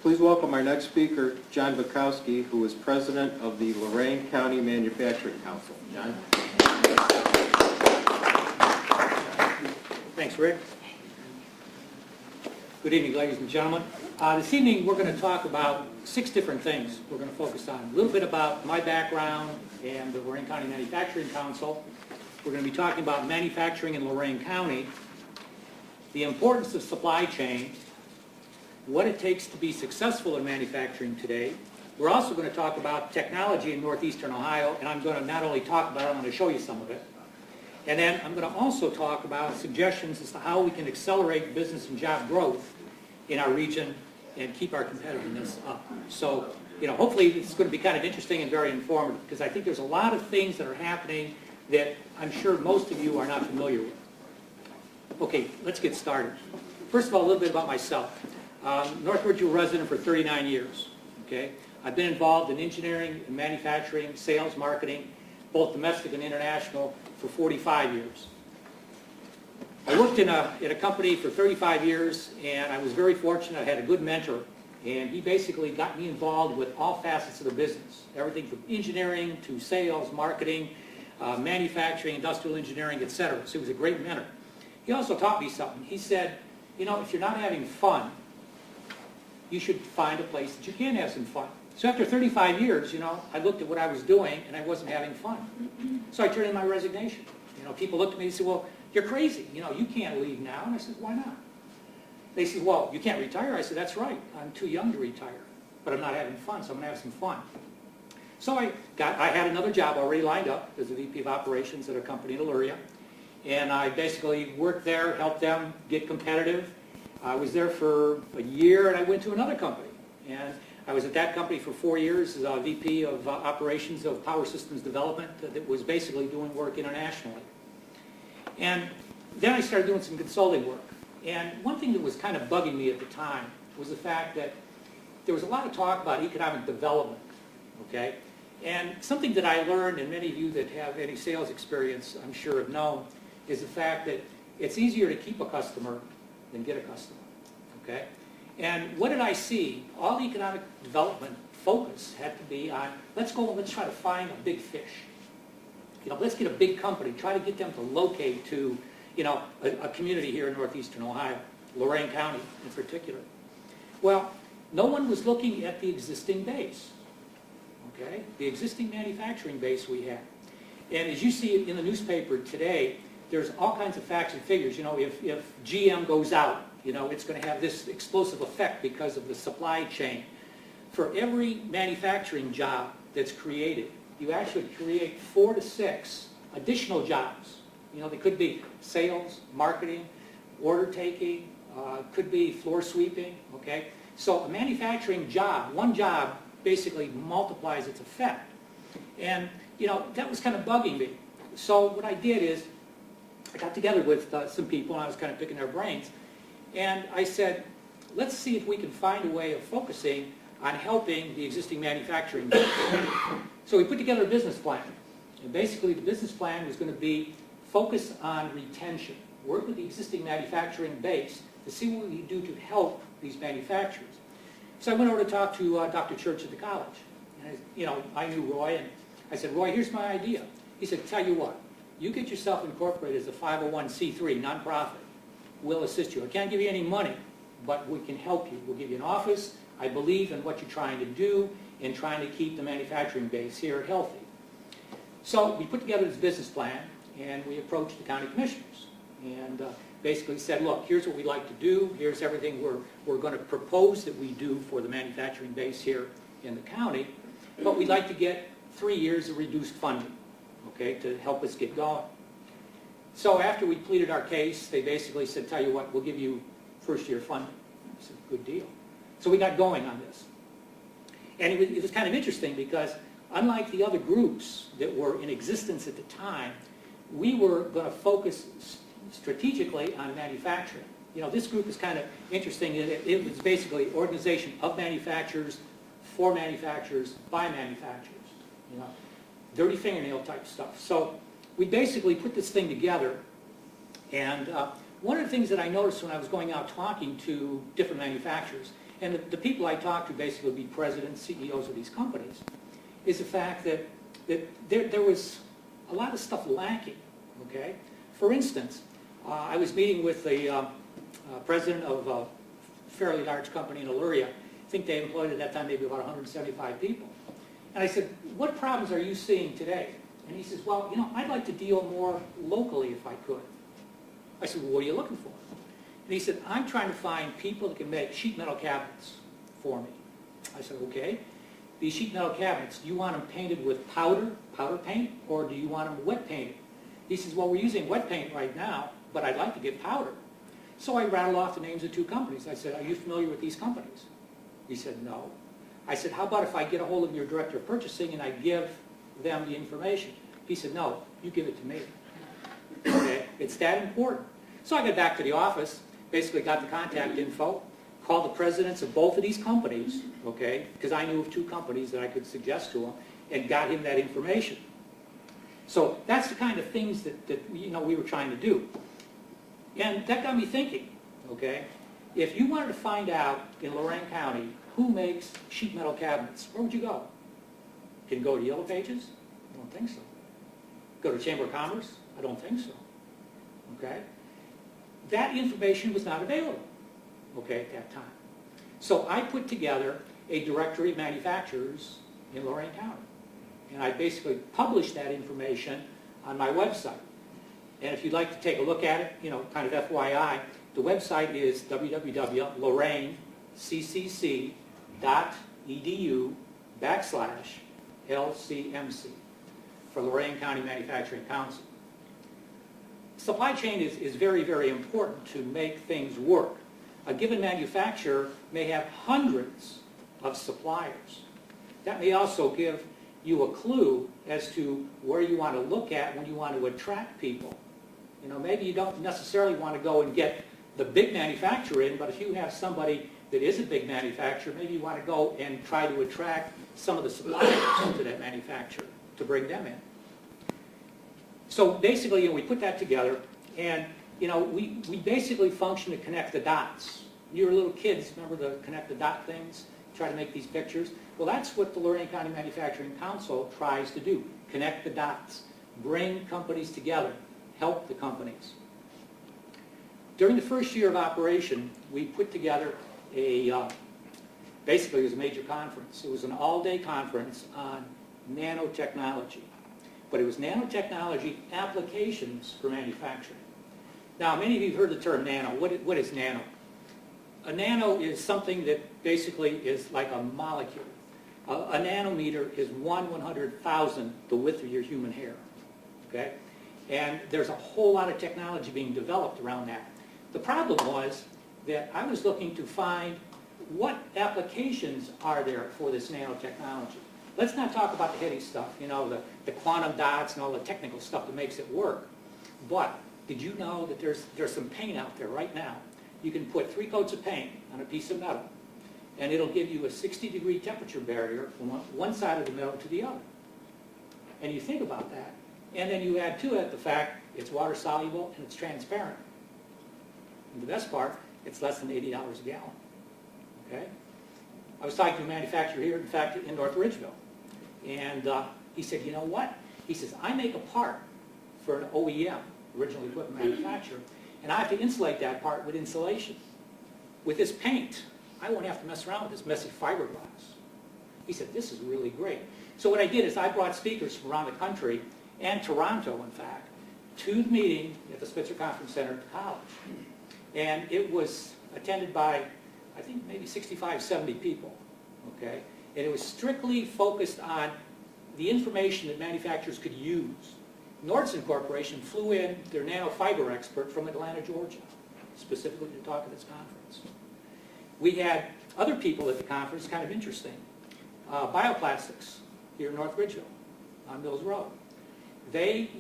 Please welcome our next speaker, John Butkowski, who is president of the Lorain County Manufacturing Council. John? Thanks, Rick. Good evening, ladies and gentlemen. This evening we're going to talk about 6 different things we're going to focus on. A little bit about my background and the Lorain County Manufacturing Council. We're going to be talking about manufacturing in Lorain County, the importance of supply chain, what it takes to be successful in manufacturing today. We're also going to talk about technology in northeastern Ohio, and I'm going to not only talk about it, I'm going to show you some of it. And then I'm going to also talk about suggestions as to how we can accelerate business and job growth in our region and keep our competitiveness up. So, hopefully it's going to be kind of interesting and very informative, because I think there's a lot of things that are happening that I'm sure most of you are not familiar with. Okay, let's get started. First of all, a little bit about myself. North Ridgeville resident for 39 years. Okay, I've been involved in engineering, manufacturing, sales, marketing, both domestic and international, for 45 years. I worked in a company for 35 years, and I was very fortunate. I had a good mentor, and he basically got me involved with all facets of the business, everything from engineering to sales, marketing, manufacturing, industrial engineering, etc. So he was a great mentor. He also taught me something. He said, if you're not having fun, you should find a place that you can have some fun. So after 35 years, I looked at what I was doing and I wasn't having fun. So I turned in my resignation. People looked at me and said, well, you're crazy. You can't leave now. And I said, why not? They said, well, you can't retire. I said, that's right. I'm too young to retire. But I'm not having fun, so I'm going to have some fun. So I had another job already lined up as a VP of operations at a company in Illyria. And I basically worked there, helped them get competitive. I was there for a year, and I went to another company. And I was at that company for 4 years as a VP of operations of power systems development that was basically doing work internationally. And then I started doing some consulting work. And one thing that was kind of bugging me at the time was the fact that there was a lot of talk about economic development, okay? And something that I learned, and many of you that have any sales experience, I'm sure have known, is the fact that it's easier to keep a customer than get a customer, okay? And what did I see? All the economic development focus had to be on, let's try to find a big fish. Let's get a big company, try to get them to locate to, a community here in northeastern Ohio, Lorain County in particular. Well, no one was looking at the existing base, okay? The existing manufacturing base we have. And as you see in the newspaper today, there's all kinds of facts and figures. If GM goes out, it's going to have this explosive effect because of the supply chain. For every manufacturing job that's created, you actually create 4 to 6 additional jobs. They could be sales, marketing, order taking, could be floor sweeping, okay? So a manufacturing job, one job basically multiplies its effect. And, that was kind of bugging me. So what I did is, I got together with some people, and I was kind of picking their brains, and I said, let's see if we can find a way of focusing on helping the existing manufacturing base. So we put together a business plan, and basically the business plan was going to be focus on retention, work with the existing manufacturing base to see what we can do to help these manufacturers. So I went over to talk to Dr. Church at the college, and I knew Roy, and I said, Roy, here's my idea. He said, tell you what, you get yourself incorporated as a 501c3 nonprofit. We'll assist you. I can't give you any money, but we can help you. We'll give you an office. I believe in what you're trying to do in trying to keep the manufacturing base here healthy. So we put together this business plan, and we approached the county commissioners and basically said, look, here's what we'd like to do. Here's everything we're going to propose that we do for the manufacturing base here in the county, but we'd like to get 3 years of reduced funding, okay, to help us get going. So after we pleaded our case, they basically said, tell you what, we'll give you first-year funding. I said, good deal. So we got going on this. And it was kind of interesting because unlike the other groups that were in existence at the time, we were going to focus strategically on manufacturing. This group is kind of interesting. It was basically organization of manufacturers, for manufacturers, by manufacturers. Dirty fingernail type stuff. So we basically put this thing together, and one of the things that I noticed when I was going out talking to different manufacturers and the people I talked to basically would be presidents, CEOs of these companies, is the fact that there was a lot of stuff lacking, okay? For instance, I was meeting with the president of a fairly large company in Illyria. I think they employed at that time maybe about 175 people. And I said, what problems are you seeing today? And he says, well, I'd like to deal more locally if I could. I said, well, what are you looking for? And he said, I'm trying to find people that can make sheet metal cabinets for me. I said, okay. These sheet metal cabinets, do you want them painted with powder paint, or do you want them wet painted? He says, well, we're using wet paint right now, but I'd like to get powder. So I rattled off the names of two companies. I said, are you familiar with these companies? He said, no. I said, how about if I get a hold of your director of purchasing and I give them the information? He said, no, you give it to me. Okay? It's that important. So I got back to the office, basically got the contact info, called the presidents of both of these companies, okay, because I knew of two companies that I could suggest to him, and got him that information. So that's the kind of things that we were trying to do. And that got me thinking, okay, if you wanted to find out in Lorain County who makes sheet metal cabinets, where would you go? Can you go to Yellow Pages? I don't think so. Go to Chamber of Commerce? I don't think so. Okay? That information was not available, okay, at that time. So I put together a directory of manufacturers in Lorain County. And I basically published that information on my website. And if you'd like to take a look at it, kind of FYI, the website is www.lorain.ccc.edu/LCMC for Lorain County Manufacturing Council. Supply chain is very, very important to make things work. A given manufacturer may have hundreds of suppliers. That may also give you a clue as to where you want to look at when you want to attract people. Maybe you don't necessarily want to go and get the big manufacturer in, but if you have somebody that is a big manufacturer, maybe you want to go and try to attract some of the suppliers to that manufacturer to bring them in. So basically, we put that together, and we basically function to connect the dots. You were little kids, remember the connect the dot things? Try to make these pictures. Well, that's what the Lorain County Manufacturing Council tries to do. Connect the dots. Bring companies together. Help the companies. During the first year of operation, we put together basically it was a major conference. It was an all-day conference on nanotechnology. But it was nanotechnology applications for manufacturing. Now, many of you have heard the term nano. What is nano? A nano is something that basically is like a molecule. A nanometer is 1/100,000 the width of your human hair. Okay? And there's a whole lot of technology being developed around that. The problem was that I was looking to find what applications are there for this nanotechnology. Let's not talk about the heady stuff, the quantum dots and all the technical stuff that makes it work. But did you know that there's some paint out there right now? You can put 3 coats of paint on a piece of metal, and it'll give you a 60-degree temperature barrier from one side of the metal to the other. And you think about that, and then you add to it the fact it's water soluble and it's transparent. And the best part, it's less than $80 a gallon. Okay? I was talking to a manufacturer here, in fact, in North Ridgeville, and he said, you know what? He says, I make a part for an OEM, original equipment manufacturer, and I have to insulate that part with insulation. With this paint, I won't have to mess around with this messy fiberglass. He said, this is really great. So what I did is I brought speakers from around the country, and Toronto, in fact, to the meeting at the Spitzer Conference Center at the college. And it was attended by, I think, maybe 65, 70 people. Okay? And it was strictly focused on the information that manufacturers could use. Nordson Corporation flew in their nanofiber expert from Atlanta, Georgia, specifically to talk at this conference. We had other people at the conference, kind of interesting. Bioplastics here in North Ridgeville on Mills Road. They